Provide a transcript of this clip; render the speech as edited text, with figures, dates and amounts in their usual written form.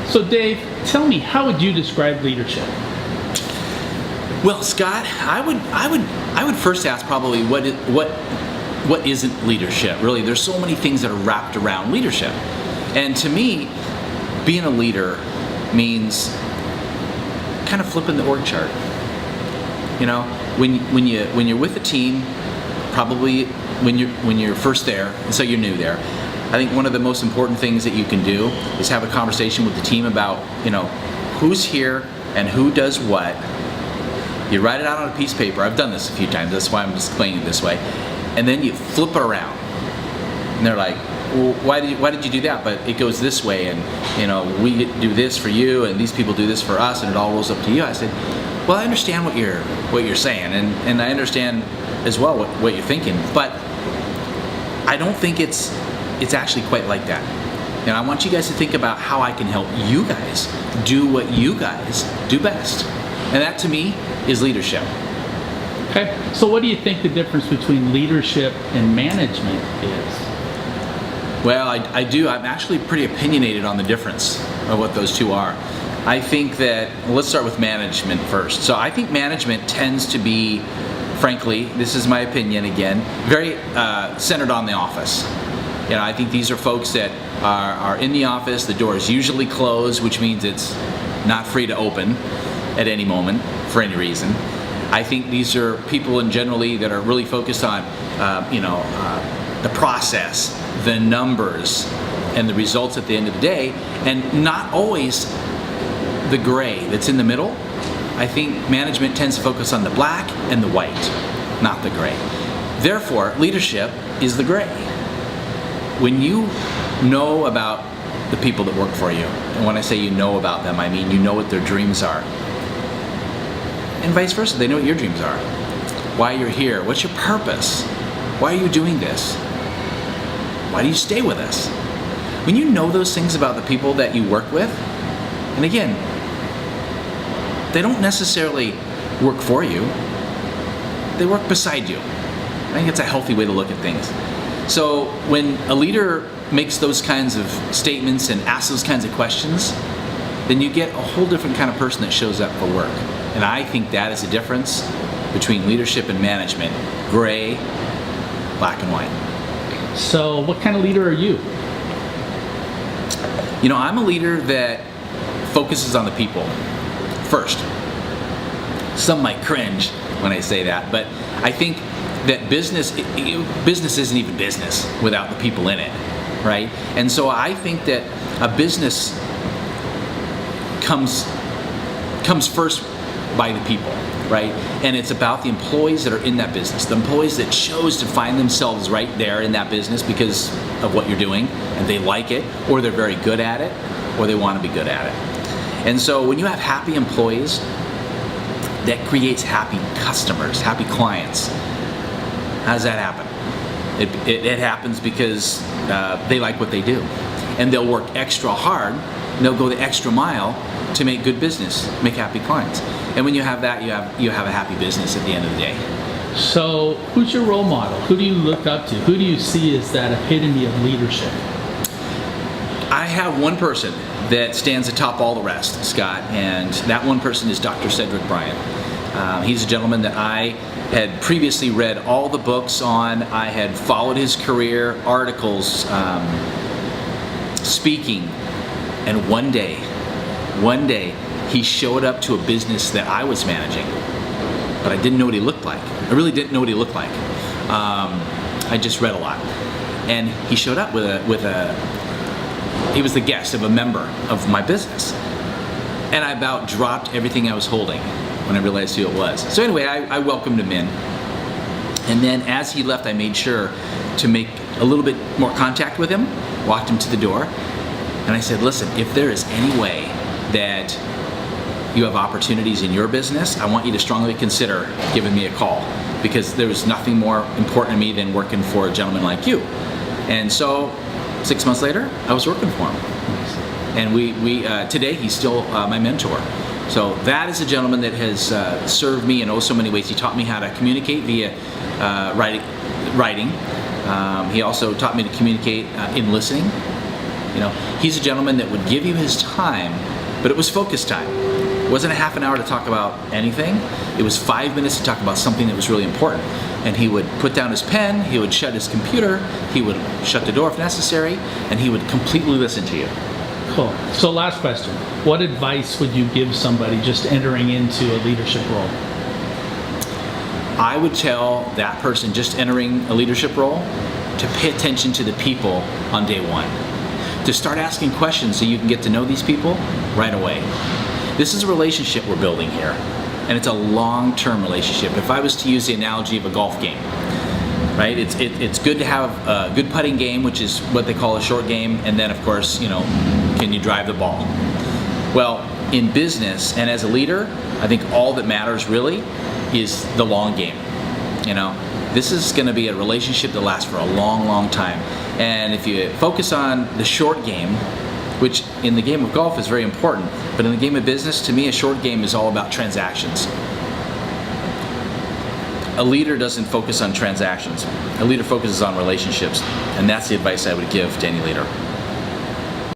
So Dave, tell me, how would you describe leadership? Well, Scott, I would first ask probably what isn't leadership? Really, there's so many things that are wrapped around leadership. And to me, being a leader means kind of flipping the org chart. You know, when you're with a team, probably when you're first there, and so you're new there, I think one of the most important things that you can do is have a conversation with the team about, you know, who's here and who does what. You write it out on a piece of paper. I've done this a few times, that's why I'm explaining it this way. And then you flip it around. And they're like, well, why did you do that? But it goes this way, and you know, we do this for you, and these people do this for us, and it all rolls up to you. I said, well, I understand what you're saying, and I understand as well what you're thinking, but I don't think it's actually quite like that. And I want you guys to think about how I can help you guys do what you guys do best. And that to me is leadership. Okay, so what do you think the difference between leadership and management is? Well, I do. I'm actually pretty opinionated on the difference of what those two are. I think that, well, let's start with management first. So I think management tends to be, frankly, this is my opinion again, very centered on the office. You know, I think these are folks that are in the office, the door is usually closed, which means it's not free to open at any moment for any reason. I think these are people in generally that are really focused on, the process, the numbers, and the results at the end of the day, and not always the gray that's in the middle. I think management tends to focus on the black and the white, not the gray. Therefore, leadership is the gray. When you know about the people that work for you, and when I say you know about them, I mean you know what their dreams are. And vice versa, they know what your dreams are. Why you're here, what's your purpose? Why are you doing this? Why do you stay with us? When you know those things about the people that you work with, and again, they don't necessarily work for you, they work beside you. I think it's a healthy way to look at things. So when a leader makes those kinds of statements and asks those kinds of questions, then you get a whole different kind of person that shows up for work. And I think that is the difference between leadership and management. Gray, black and white. So what kind of leader are you? You know, I'm a leader that focuses on the people first. Some might cringe when I say that, but I think that business isn't even business without the people in it, right? And so I think that a business comes first by the people, right? And it's about the employees that are in that business, the employees that chose to find themselves right there in that business because of what you're doing, and they like it, or they're very good at it, or they want to be good at it. And so when you have happy employees, that creates happy customers, happy clients. How does that happen? It happens because they like what they do, and they'll work extra hard, and they'll go the extra mile to make good business, make happy clients. And when you have that, you have a happy business at the end of the day. So who's your role model? Who do you look up to? Who do you see as that epitome of leadership? I have one person that stands atop all the rest, Scott, and that one person is Dr. Cedric Bryant. He's a gentleman that I had previously read all the books on. I had followed his career, articles, speaking, and one day, he showed up to a business that I was managing, but I didn't know what he looked like. I really didn't know what he looked like. I just read a lot, and he showed up he was the guest of a member of my business, and I about dropped everything I was holding when I realized who it was. So anyway, I welcomed him in, and then as he left, I made sure to make a little bit more contact with him, walked him to the door, and I said, listen, if there is any way that you have opportunities in your business, I want you to strongly consider giving me a call, because there was nothing more important to me than working for a gentleman like you. And so 6 months later, I was working for him. And we today he's still my mentor. So that is a gentleman that has served me in so many ways. He taught me how to communicate via writing. He also taught me to communicate in listening. He's a gentleman that would give you his time, but it was focused time. It wasn't a half an hour to talk about anything. It was 5 minutes to talk about something that was really important. And he would put down his pen, he would shut his computer, he would shut the door if necessary, and he would completely listen to you. Cool. So last question. What advice would you give somebody just entering into a leadership role? I would tell that person just entering a leadership role to pay attention to the people on day one. To start asking questions so you can get to know these people right away. This is a relationship we're building here, and it's a long-term relationship. If I was to use the analogy of a golf game, right? It's good to have a good putting game, which is what they call a short game, and then of course, can you drive the ball? Well, in business and as a leader, I think all that matters really is the long game. This is going to be a relationship that lasts for a long, long time. And if you focus on the short game, which in the game of golf is very important, but in the game of business, to me, a short game is all about transactions. A leader doesn't focus on transactions. A leader focuses on relationships, and that's the advice I would give to any leader.